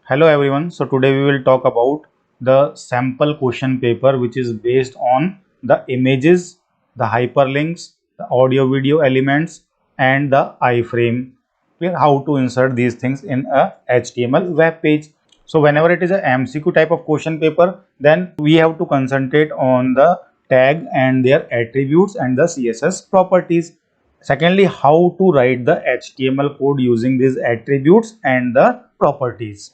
Hello everyone. So today we will talk about the sample question paper which is based on the images, the hyperlinks, the audio video elements and the iframe. Clear how to insert these things in a HTML web page. So whenever it is a MCQ type of question paper, then we have to concentrate on the tag and their attributes and the CSS properties. Secondly, how to write the HTML code using these attributes and the properties.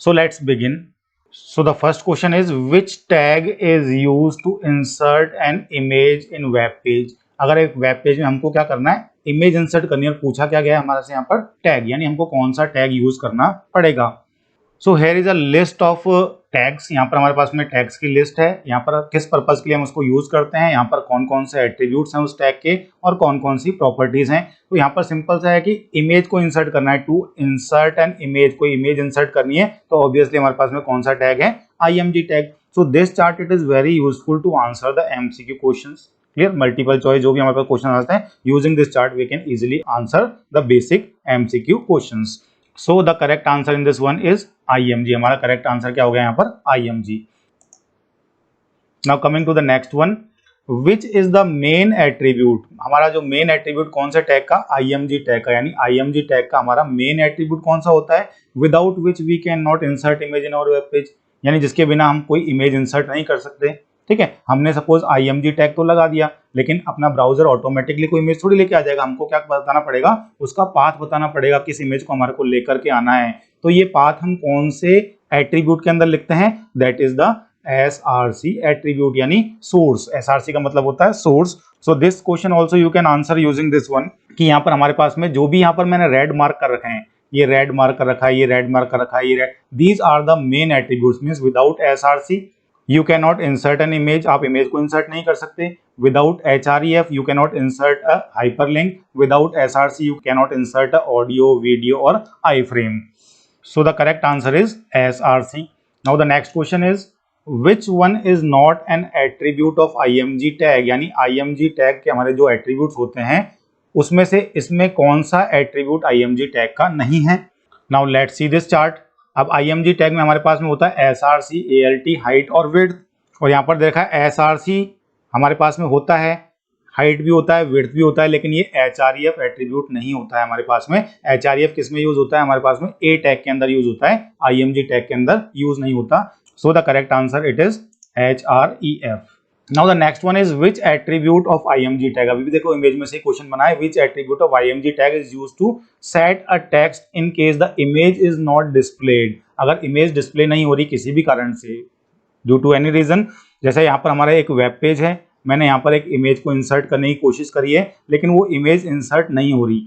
So let's begin. So the first question is which tag is used to insert an image in web page. अगर एक web page में हमको क्या करना है, image insert करनी है और पूछा क्या गया है हमारे से यहाँ पर टैग, यानी हमको कौन सा टैग यूज करना पड़ेगा. So here is a list of tags. यहाँ पर हमारे पास में टैग्स की लिस्ट है. यहाँ पर किस पर्पज के लिए हम उसको यूज करते हैं, यहाँ पर कौन कौन से एट्रीब्यूट्स हैं उस टैग के और कौन कौन सी प्रॉपर्टीज हैं. तो यहाँ पर सिंपल सा है कि इमेज को इंसर्ट करना है. टू इंसर्ट एन इमेज, कोई इमेज इंसर्ट करनी है तो ऑब्वियसली हमारे पास में कौन सा टैग है, IMG tag. So this chart it is very useful to answer the MCQ questions. Clear, multiple choice जो भी हमारे पास क्वेश्चन आते हैं, using this chart we can easily answer the basic MCQ questions. So the correct answer in this one is IMG. हमारा correct answer क्या हो गया यहाँ पर, IMG. Now coming to the next one, which is the main attribute. हमारा जो main attribute कौन से टैग का, IMG टैग का, यानी IMG टैग का हमारा main attribute कौन सा होता है, without which we cannot insert image in our web page, यानी जिसके बिना हम कोई इमेज इंसर्ट नहीं कर सकते. ठीक है, हमने सपोज IMG टैग तो लगा दिया, लेकिन अपना ब्राउजर ऑटोमेटिकली कोई इमेज थोड़ी लेके आ जाएगा. हमको क्या बताना पड़ेगा, उसका पाथ बताना पड़ेगा, किस इमेज को हमारे को लेकर के आना है. तो ये पाथ हम कौन से एट्रीब्यूट के अंदर लिखते हैं, that is the SRC attribute, यानी सोर्स. SRC का मतलब होता है source. So this question also you can answer using this one, कि यहाँ पर हमारे पास में जो भी यहाँ पर मैंने रेड मार्क कर रखे हैं, ये रेड मार्क कर रखा है, ये रेड मार्क कर रखा है, ये red, these are the main attributes. Means without SRC you can not insert an image, आप इमेज को इंसर्ट नहीं कर सकते. Without HREF you can not insert a hyperlink. Without SRC you can not insert a audio, video और I frame. So the correct answer is SRC. Now the next question is which one is not an attribute of IMG tag, यानी IMG tag के हमारे जो attributes होते हैं उसमें से इसमें कौन सा एट्रीब्यूट IMG टैग का नहीं है. Now let's see this chart. अब IMG टैग में हमारे पास में होता है SRC, ALT, हाइट और विड्थ. और यहाँ पर देखा है SRC हमारे पास में होता है, हाइट भी होता है, विड्थ भी होता है, लेकिन ये HREF एट्रीब्यूट नहीं होता है हमारे पास में. HREF किस में यूज होता है, हमारे पास में A टैग के अंदर यूज होता है, IMG टैग के अंदर यूज नहीं होता. So the correct answer it is HREF. Now the next one is which attribute of IMG tag. अभी भी देखो इमेज में से क्वेश्चन बना है, which attribute of IMG tag is used to set a text in case the image is not displayed. अगर image display नहीं हो रही किसी भी कारण से, ड्यू टू एनी रीजन, जैसे यहाँ पर हमारा एक वेब पेज है, मैंने यहाँ पर एक इमेज को इंसर्ट करने की कोशिश करी है, लेकिन वो इमेज इंसर्ट नहीं हो रही.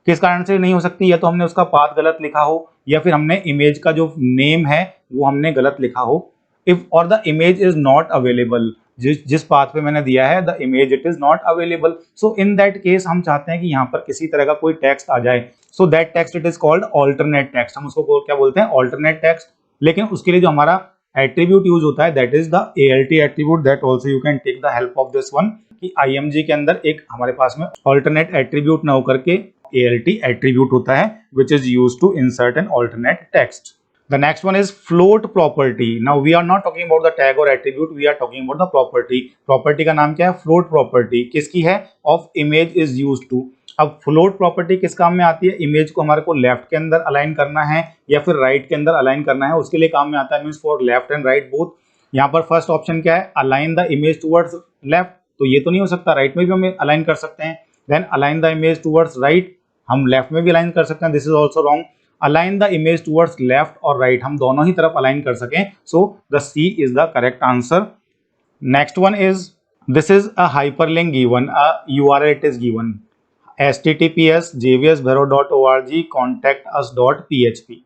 किस कारण से नहीं हो सकती, या तो हमने उसका पाथ गलत लिखा हो, या फिर हमने इमेज का जो नेम है वो हमने गलत लिखा हो. इफ और the image is not available, जिस पाथ पे मैंने दिया है the image it is not available. So in that case हम चाहते हैं कि यहाँ पर किसी तरह का कोई टेक्स्ट आ जाए. So that text it is called alternate text. हम उसको क्या बोलते हैं, ऑल्टरनेट टेक्स्ट. लेकिन उसके लिए जो हमारा एट्रीब्यूट यूज होता है that is the ALT attribute. That also you can take the help of this one, कि IMG के अंदर एक हमारे पास में ऑल्टरनेट एट्रीब्यूट ना होकर के ALT एट्रीब्यूट होता है which is use to insert an alternate text. The next one is float property. Now we are not talking about the tag or attribute, we are talking about the property. Property का नाम क्या है, float property. किसकी है, of image is used to. अब float property किस काम में आती है, इमेज को हमारे को लेफ्ट के अंदर अलाइन करना है या फिर राइट के अंदर अलाइन करना है, उसके लिए काम में आता है. Means for left and right both. यहाँ पर फर्स्ट ऑप्शन क्या है, align the image towards left, तो ये तो नहीं हो सकता, राइट में भी हम अलाइन कर सकते हैं. Then align the image towards right, हम लेफ्ट में भी अलाइन कर सकते हैं, this is also wrong. Align the image towards left और राइट, हम दोनों ही तरफ अलाइन कर सकें. So the C is the correct answer. Next one is this is a hyperlink given, a URL it is given, https jvsbhairo.org contactus.php.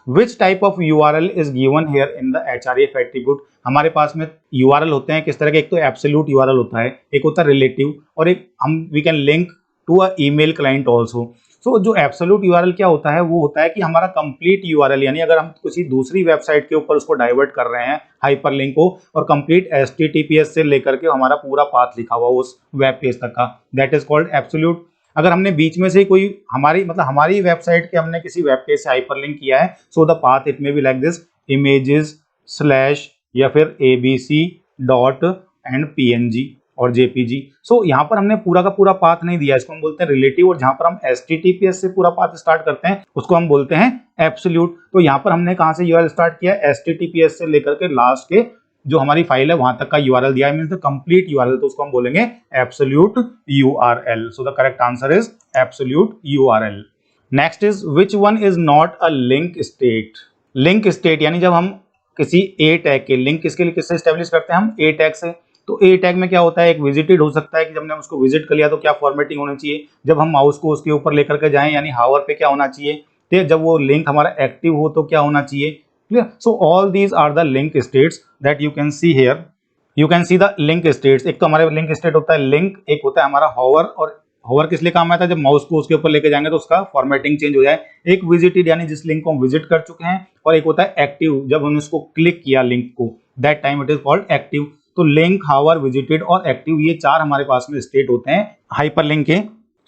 Which type of URL is given here in the HREF attribute. हमारे पास में URL होते हैं किस तरह के, एक तो एब्सोल्यूट URL होता है, एक होता है रिलेटिव, और एक हम we can link to a email client also. So जो एब्सोल्यूट URL क्या होता है, वो होता है कि हमारा कंप्लीट URL, यानी अगर हम किसी दूसरी वेबसाइट के ऊपर उसको डाइवर्ट कर रहे हैं हाइपरलिंक को, और कंप्लीट HTTPS से लेकर के हमारा पूरा पाथ लिखा हुआ उस वेब पेज तक का, दैट इज कॉल्ड एब्सोल्यूट. अगर हमने बीच में से कोई हमारी वेबसाइट के हमने किसी वेब पेज से हाइपरलिंक किया है, so the path it may be like this images slash या फिर abc डॉट एंड png और jpg। सो यहाँ पर हमने पूरा का पूरा पाथ नहीं दिया, इसको हम बोलते हैं रिलेटिव, और जहां पर हम https से पूरा पाथ स्टार्ट करते हैं उसको हम बोलते हैं एब्सोल्यूट। तो यहाँ पर हमने कहां से यूआरएल स्टार्ट किया, https से लेकर के लास्ट के जो हमारी फाइल है वहां तक का यूआरएल दिया है, मींस द कंप्लीट यूआरएल, तो उसको हम बोलेंगे absolute URL. So the correct answer is absolute URL. Next is which one is not a link state. Link state यानी जब हम किसी ए टैग के लिंक किसके लिए किससे स्टेब्लिश करते हैं, हम ए टैग से। तो ए टैग में क्या होता है, एक विजिटेड हो सकता है कि जब हमने उसको विजिट कर लिया तो क्या फॉर्मेटिंग होनी चाहिए, जब हम माउस को उसके ऊपर लेकर के जाएं यानी हावर पे क्या होना चाहिए, तो जब वो लिंक हमारा एक्टिव हो तो क्या होना चाहिए। Clear. So all these are the link states that you can see here. You can see the link states. एक तो हमारे लिंक स्टेट होता है लिंक, एक होता है हमारा हॉवर, और हॉवर किस लिए काम आता है, जब माउस को उसके ऊपर लेके जाएंगे तो उसका फॉर्मेटिंग चेंज हो जाए। एक विजिटेड यानी जिस लिंक को हम विजिट कर चुके हैं, और एक होता है एक्टिव, जब हमने उसको क्लिक किया लिंक को, that time it is called active. तो लिंक, हावर, विजिटेड और एक्टिव, ये चार हमारे पास में स्टेट होते हैं हाइपरलिंक के।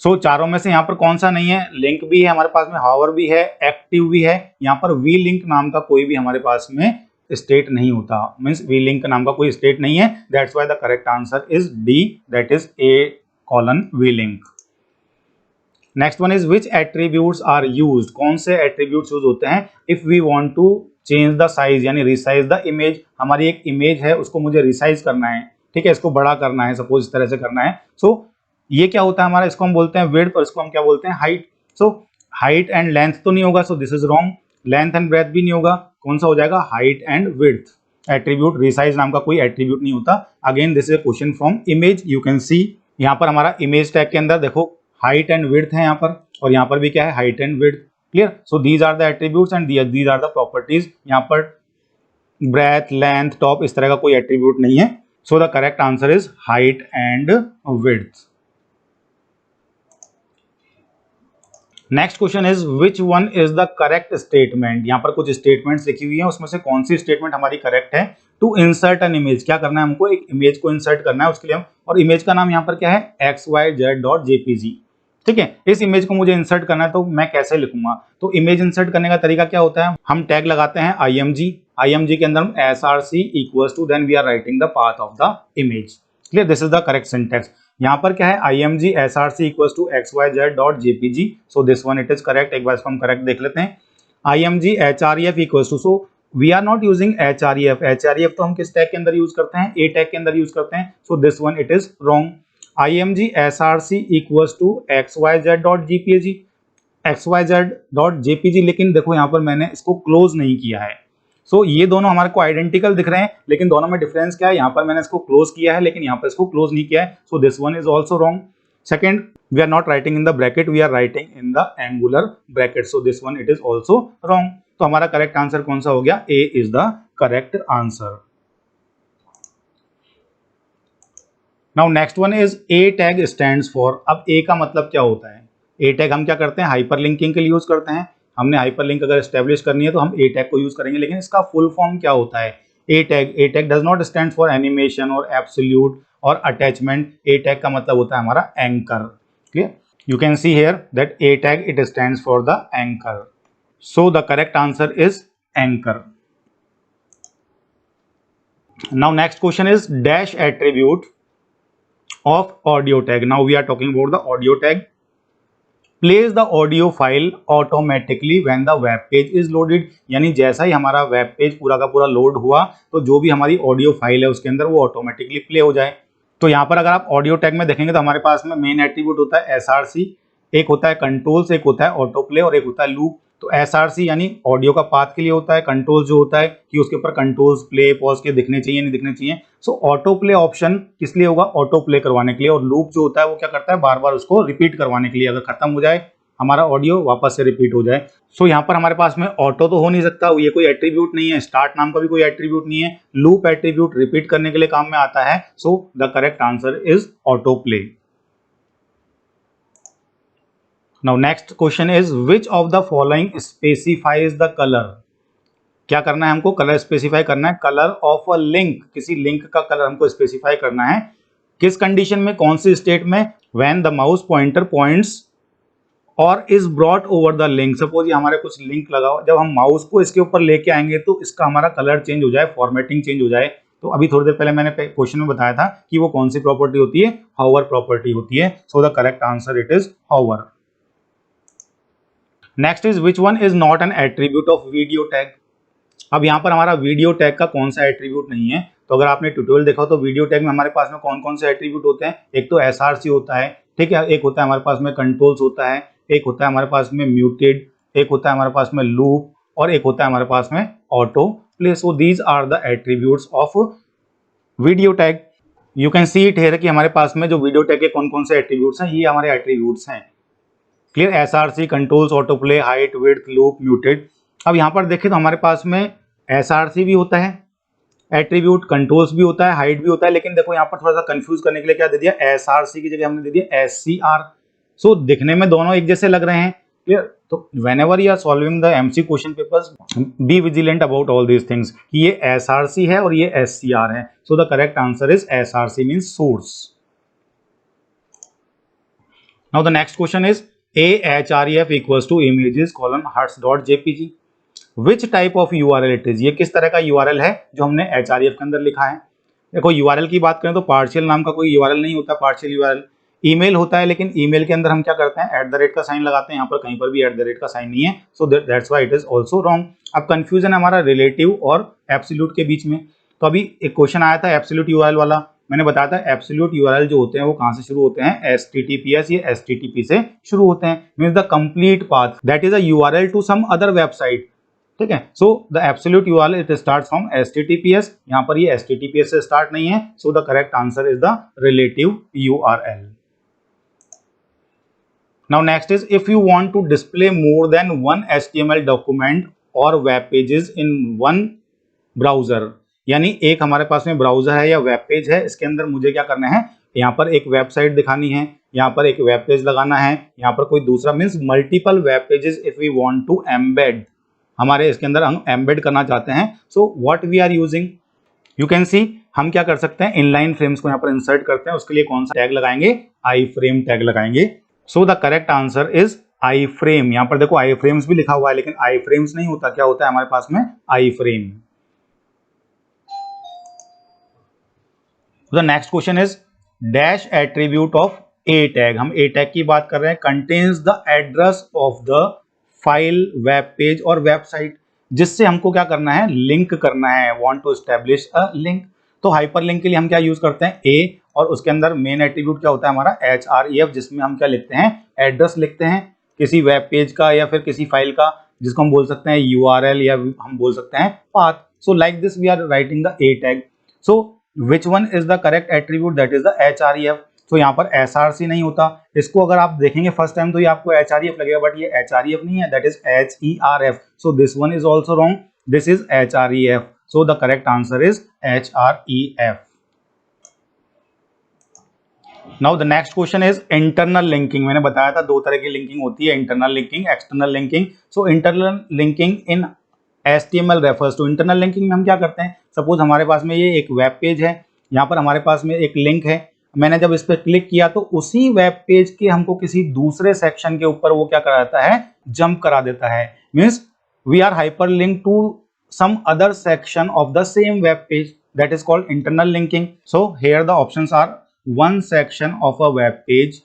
सो चारों में से यहाँ पर कौन सा नहीं है, लिंक भी है हमारे पास में, हावर भी है, एक्टिव भी है। यहाँ पर वी लिंक नाम का कोई भी हमारे पास में स्टेट नहीं होता, मीन्स वी लिंक नाम का कोई स्टेट नहीं है। That's why the correct answer is D, that is a colon v link. Next one is which attributes are used. कौन से एट्रीब्यूट्स यूज होते हैं if we want to change the size यानी रिसाइज द इमेज। हमारी एक image है उसको मुझे रिसाइज करना है, ठीक है, इसको बड़ा करना है, सपोज इस तरह से करना है। सो ये क्या होता है हमारा, इसको हम बोलते हैं विड्थ और इसको हम क्या बोलते हैं height. So height and length तो नहीं होगा, so this is wrong. Length and breadth भी नहीं होगा, कौन सा हो जाएगा, height and width. Attribute resize नाम का कोई एट्रीब्यूट नहीं होता। Again this is a question from image. You can see यहाँ पर हमारा इमेज टैग के अंदर देखो हाइट एंड विड्थ है यहाँ पर, और यहाँ पर भी क्या है, height and width. Clear. So these are the attributes and these are the properties. यहाँ पर ब्रेथ, लेंथ, टॉप इस तरह का कोई एट्रीब्यूट नहीं है। So the correct answer is height and width. Next question is which one is the correct statement. यहाँ पर कुछ स्टेटमेंट्स लिखी हुई है, उसमें से कौन सी स्टेटमेंट हमारी करेक्ट है। टू इंसर्ट एन इमेज, क्या करना है हमको, एक इमेज को इंसर्ट करना है, उसके लिए हम, और इमेज का नाम यहाँ पर क्या है, xyz.jpg। ठीक है, इस इमेज को मुझे इंसर्ट करना है तो मैं कैसे लिखूंगा। तो इमेज इंसर्ट करने का तरीका क्या होता है, हम टैग लगाते हैं img के अंदर हम src equals to, then we are writing the path of the image. Clear, this is the correct syntax. यहाँ पर क्या है, img src equals to xyz.jpg। So this one it is correct. एक बार इसको हम करेक्ट देख लेते हैं। img href equals to, so we are not using href तो हम किस टैग के अंदर यूज करते हैं, ए टैग के अंदर यूज करते हैं। So this one it is wrong. img src equals to xyz.jpg, लेकिन देखो यहाँ पर मैंने इसको क्लोज नहीं किया है। सो ये दोनों हमारे को आइडेंटिकल दिख रहे हैं, लेकिन दोनों में डिफरेंस क्या है, यहाँ पर मैंने इसको क्लोज किया है लेकिन यहाँ पर इसको क्लोज नहीं किया है। So this one is also wrong. Second, we are not writing in the bracket, we are writing in the angular bracket. So this one it is also wrong. तो हमारा करेक्ट आंसर कौन सा हो गया, A is the correct answer. Now next one is A tag stands for. अब A का मतलब क्या होता है, ए टैग हम क्या करते हैं, हाइपरलिंकिंग के लिए यूज करते हैं। हमने हाइपरलिंक अगर एस्टेब्लिश करनी है तो हम ए टैग को यूज करेंगे, लेकिन इसका फुल फॉर्म क्या होता है, a tag does not stand for animation और एब्सोल्यूट और अटैचमेंट। ए टैग का मतलब होता है हमारा anchor. Clear, you can see here that a tag it stands for the anchor. So the correct answer is anchor. Now next question is dash attribute of audio tag. Now we are talking about the audio tag. Plays the audio file automatically when the web page is loaded. यानी जैसा ही हमारा web page पूरा का पूरा load हुआ तो जो भी हमारी ऑडियो फाइल है उसके अंदर वो ऑटोमेटिकली प्ले हो जाए। तो यहाँ पर अगर आप ऑडियो टैग में देखेंगे तो हमारे पास में मेन एट्रीब्यूट होता है SRC, एक होता है कंट्रोल्स, एक होता है ऑटो प्ले और एक होता है लूप। तो SRC यानी ऑडियो का पाथ के लिए होता है, कंट्रोल्स जो होता है कि उसके ऊपर कंट्रोल्स प्ले पॉज के दिखने चाहिए नहीं दिखने चाहिए। सो ऑटो प्ले ऑप्शन किस लिए होगा, ऑटो प्ले करवाने के लिए, और लूप जो होता है वो क्या करता है, बार बार उसको रिपीट करवाने के लिए, अगर खत्म हो जाए हमारा ऑडियो वापस से रिपीट हो जाए। सो यहाँ पर हमारे पास में ऑटो तो हो नहीं सकता, ये कोई एट्रीब्यूट नहीं है, स्टार्ट नाम का भी कोई एट्रीब्यूट नहीं है, लूप एट्रीब्यूट रिपीट करने के लिए काम में आता है। So the correct answer is auto play. Now next question is which of the following specifies the color। क्या करना है हमको, कलर स्पेसिफाई करना है, कलर ऑफ अ लिंक, किसी लिंक का कलर हमको स्पेसिफाई करना है। किस कंडीशन में, कौन सी स्टेट में? When the mouse pointer points or is brought over the link. Suppose ये हमारे कुछ लिंक लगा हो, जब हम माउस को इसके ऊपर लेके आएंगे तो इसका हमारा कलर चेंज हो जाए, फॉर्मेटिंग चेंज हो जाए। तो अभी थोड़ी देर पहले मैंने क्वेश्चन में बताया था कि वो कौन सी प्रॉपर्टी होती है? हॉवर प्रॉपर्टी होती है। So the correct answer it is hover. Next is which one is not an attribute of video tag. अब यहाँ पर हमारा वीडियो टैग का कौन सा एट्रीब्यूट नहीं है? तो अगर आपने ट्यूटोरियल देखा हो तो वीडियो टैग में हमारे पास में कौन कौन से एट्रीब्यूट होते हैं? एक तो एसआरसी होता है, ठीक है, एक होता है हमारे पास में कंट्रोल्स होता है, एक होता है हमारे पास में म्यूटेड, एक होता है हमारे पास में लूप, और एक होता है हमारे पास में autoplay. So these are the attributes of video tag. You can see it here कि हमारे पास में जो वीडियो टैग के कौन कौन से एट्रीब्यूट्स हैं, ये हमारे एट्रीब्यूट्स हैं। Clear? SRC, controls, auto play, height, width, loop, muted. अब यहाँ पर देखें तो हमारे पास में एसआरसी भी होता है एट्रीब्यूट, कंट्रोल्स भी होता है, हाइट भी होता है, लेकिन देखो यहाँ पर थोड़ा सा कंफ्यूज करने के लिए क्या दे दिया? एसआरसी की जगह हमने दे दिया एससीआर। सो दिखने में दोनों एक जैसे लग रहे हैं। क्लियर? तो whenever you are solving the MC question papers, be vigilant about all these things कि ये एसआरसी है और ये एससीआर है। So the correct answer is SRC means source. Now the next question is ahref equals to images colon hertz.jpg which type of URL it is। ये किस तरह का URL है जो हमने href के अंदर लिखा है? देखो URL की बात करें तो पार्शियल नाम का कोई URL नहीं होता, पार्शियल URL ईमेल होता है, लेकिन ईमेल के अंदर हम क्या करते हैं? @ का साइन लगाते हैं। यहाँ पर कहीं पर भी @ का साइन नहीं है, so that's why it is also wrong. अब कंफ्यूजन है हमारा रिलेटिव और एब्सोल्यूट के बीच में। तो अभी एक क्वेश्चन आया था एब्सोल्यूट URL वाला, मैंने बताया था एब्सोल्यूट URL जो होते हैं वो कहाँ से शुरू होते हैं? HTTPS या HTTP से शुरू होते हैं। Means the complete path that is a URL to some other website. ठीक है, so the absolute URL it starts from HTTPS। यहाँ पर ये HTTPS से स्टार्ट नहीं है, so the correct answer is the relative URL। Now next is if you want to display more than one HTML document or web pages in one browser, यानी एक हमारे पास में ब्राउजर है या वेब पेज है, इसके अंदर मुझे क्या करना है? यहाँ पर एक वेबसाइट दिखानी है, यहाँ पर एक वेब पेज लगाना है, यहाँ पर कोई दूसरा means multiple web pages if we want to embed, हमारे इसके अंदर हम एम्बेड करना चाहते हैं। So what we are using, you can see हम क्या कर सकते हैं? इनलाइन फ्रेम्स को यहाँ पर इंसर्ट करते हैं, उसके लिए कौन सा टैग लगाएंगे? आई फ्रेम टैग लगाएंगे। सो the correct answer is I frame. यहाँ पर देखो आई फ्रेम्स भी लिखा हुआ है, लेकिन आई फ्रेम्स नहीं होता, क्या होता है हमारे पास में? Iframe. The next question is dash attribute of a tag. हम ए टैग की बात कर रहे हैं। Contains the address of the file, web page और वेबसाइट, जिससे हमको क्या करना है? लिंक करना है, want to establish a link. तो हाइपर लिंक के लिए हम क्या यूज करते हैं? ए, और उसके अंदर मेन एट्रीब्यूट क्या होता है हमारा? href, जिसमें हम क्या लिखते हैं? एड्रेस लिखते हैं किसी वेब पेज का या फिर किसी फाइल का, जिसको हम बोल सकते हैं URL या हम बोल सकते हैं path. So like this we are writing the A tag. So which one is the correct attribute? That is the href। तो यहाँ पर SRC नहीं होता, इसको अगर आप देखेंगे फर्स्ट टाइम तो ये आपको href लगेगा, बट ये href नहीं है, that is HERF। So this one is also wrong, this is href। So the correct answer is HREF। Now the next question is internal linking. मैंने बताया था दो तरह की लिंकिंग होती है, internal linking, external linking. So internal linking in HTML refers to, internal linking में हम क्या करते हैं? सपोज हमारे पास में ये एक वेब पेज है, यहाँ पर हमारे पास में एक लिंक है, मैंने जब इस पर क्लिक किया तो उसी वेब पेज के हमको किसी दूसरे सेक्शन के ऊपर वो क्या करा देता है? जंप करा देता है। Means we are hyperlink to some other section of the same web page, that is called internal linking. So here the options are one section of a web page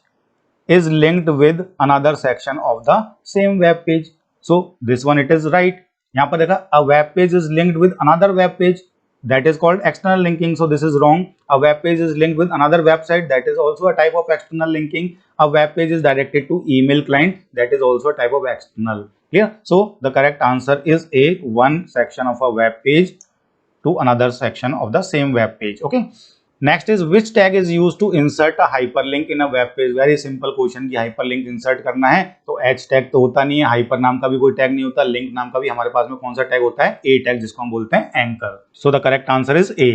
is linked with another section of the same web page. So this one it is right. यहाँ पर देखा a web page is linked with another web page, that is called external linking. So this is wrong. A web page is linked with another website, that is also a type of external linking. A web page is directed to email client, that is also a type of external. Clear? So the correct answer is A, one section of a web page to another section of the same web page. Okay. Next is which tag is used to insert a hyperlink in a web page? Very simple question कि hyperlink insert करना है तो H tag तो होता नहीं है, hyper नाम का भी कोई tag नहीं होता, link नाम का भी हमारे पास में कौन सा tag होता है? A tag, जिसको हम बोलते हैं anchor. So the correct answer is A.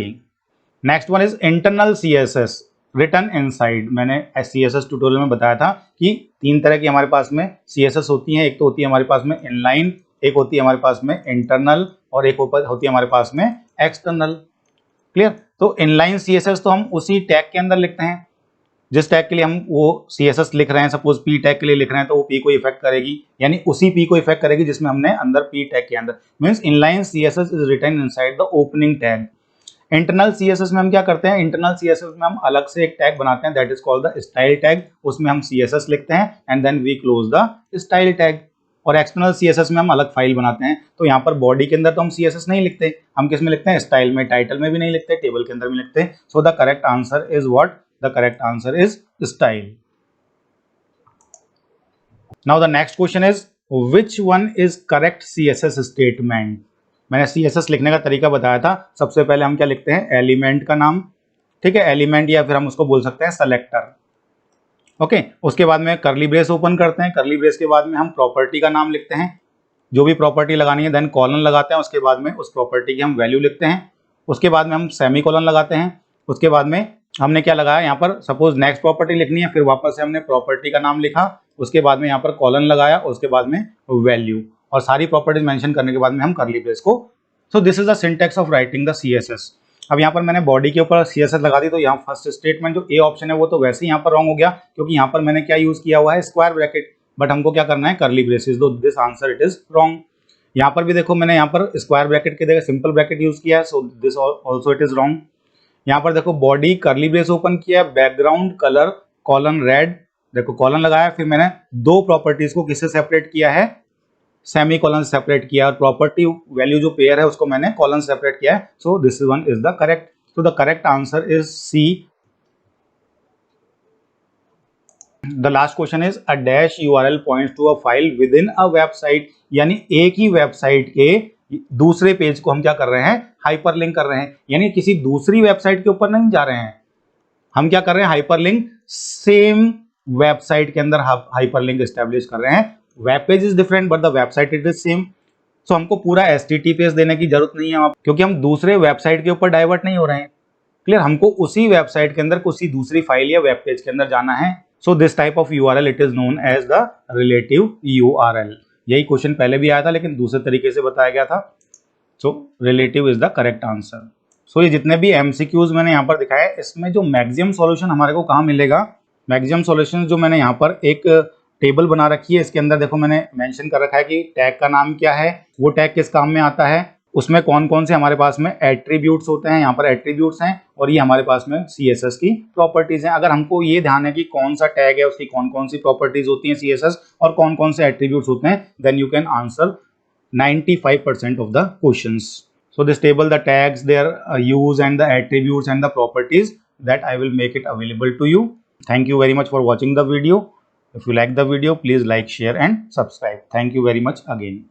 Next one is internal CSS return inside. मैंने CSS ट्यूटोरियल में बताया था कि तीन तरह की हमारे पास में CSS होती हैं। एक तो होती है हमारे पास में इनलाइन, एक होती है हमारे पास में इंटरनल, और एक होती है हमारे पास में एक्सटर्नल। क्लियर। तो इनलाइन CSS तो हम उसी टैग के अंदर लिखते हैं जिस टैग के लिए हम वो CSS लिख रहे हैं। सपोज P टैग के लिए लिख रहे हैं तो वो P को इफेक्ट करेगी, यानी उसी P को इफेक्ट करेगी जिसमें हमने अंदर P टैग के अंदर। Means inline CSS is written inside the opening tag. Internal CSS में हम क्या करते हैं, इंटरनल CSS में हम अलग से एक टैग बनाते हैं, that is called the style tag. उसमें हम CSS लिखते हैं and then we close the style tag. और एक्सटर्नल CSS में हम अलग फाइल बनाते हैं। तो यहाँ पर बॉडी के अंदर तो हम CSS नहीं लिखते, हम किस में लिखते हैं, स्टाइल में, टाइटल में भी नहीं लिखते, टेबल के अंदर भी लिखते हैं। सो the correct answer is what, the correct answer is style. Now the next question is which one is correct CSS statement. मैंने CSS लिखने का तरीका बताया था। सबसे पहले हम क्या लिखते हैं, एलिमेंट का नाम, ठीक है, एलिमेंट, या फिर हम उसको बोल सकते हैं सेलेक्टर। ओके, उसके बाद में करली ब्रेस ओपन करते हैं, करली ब्रेस के बाद में हम प्रॉपर्टी का नाम लिखते हैं, जो भी प्रॉपर्टी लगानी है, देन कॉलन लगाते हैं, उसके बाद में उस प्रॉपर्टी की हम वैल्यू लिखते हैं, उसके बाद में हम सेमी कॉलन लगाते हैं, उसके बाद में हमने क्या लगाया यहाँ पर, सपोज नेक्स्ट प्रॉपर्टी लिखनी है, फिर वापस से हमने प्रॉपर्टी का नाम लिखा, उसके बाद में यहाँ पर कॉलन लगाया, उसके बाद में वैल्यू, और सारी प्रॉपर्टीज मेंशन करने के बाद में हम करली ब्रेस को। सो this is the syntax of writing the CSS। अब यहाँ पर मैंने बॉडी के ऊपर CSS लगा दी, तो यहाँ फर्स्ट स्टेटमेंट जो ए ऑप्शन है वो तो वैसे ही यहाँ पर रॉन्ग हो गया, क्योंकि यहाँ पर मैंने क्या यूज किया हुआ है, स्क्वायर ब्रैकेट, बट हमको क्या करना है, करली ब्रेसेस। दो this answer it is wrong. यहाँ पर भी देखो मैंने यहाँ पर स्क्वायर ब्रैकेट की जगह सिंपल ब्रैकेट यूज किया है, so this also it is wrong. यहाँ पर देखो बॉडी करली ब्रेस ओपन किया, बैकग्राउंड कलर कॉलन रेड, देखो कॉलन लगाया, फिर मैंने दो प्रॉपर्टीज को किससे सेपरेट किया है, सेमी कॉलन सेपरेट किया, और प्रॉपर्टी वैल्यू जो पेयर है उसको मैंने कॉलन सेपरेट किया है। So this one is the correct. So the correct answer is C. The last question is a dash URL points to a file within a website, यानी एक ही website के दूसरे page को हम क्या कर रहे हैं, हाइपरलिंक कर रहे हैं, यानी किसी दूसरी वेबसाइट के ऊपर नहीं जा रहे हैं, हम क्या कर रहे हैं, हाइपरलिंक सेम वेबसाइट के अंदर हाइपरलिंक एस्टेब्लिश कर रहे हैं। Web page is different but the website it is same. So हमको पूरा HTTPS देने की जरूरत नहीं है, क्योंकि हम दूसरे वेबसाइट के ऊपर डाइवर्ट नहीं हो रहे हैं। क्लियर, हमको उसी वेबसाइट के अंदर किसी दूसरी फाइल या वेब पेज के अंदर जाना है। So this type of URL it is known as the relative URL। यही क्वेश्चन पहले भी आया था लेकिन दूसरे तरीके से बताया गया था। So relative is the correct answer. So ये जितने भी MCQs मैंने यहाँ पर दिखाए, इसमें जो मैक्सिमम सॉल्यूशन हमारे को कहाँ मिलेगा, मैक्सिमम सॉल्यूशन जो मैंने यहाँ पर एक टेबल बना रखी है, इसके अंदर देखो मैंने मेंशन कर रखा है कि टैग का नाम क्या है, वो टैग किस काम में आता है, उसमें कौन कौन से हमारे पास में एट्रीब्यूट्स होते हैं, यहाँ पर एट्रीब्यूट्स हैं, और ये हमारे पास में CSS की प्रॉपर्टीज हैं। अगर हमको ये ध्यान है कि कौन सा टैग है, उसकी कौन कौन सी प्रॉपर्टीज होती हैं CSS, और कौन कौन से एट्रीब्यूट्स होते हैं, then you can answer 95% of the questions. So this table, the tags, their use and the attributes and the properties, that I will make it available to you. Thank you very much for watching the video. If you like the video, please like, share and subscribe. Thank you very much again.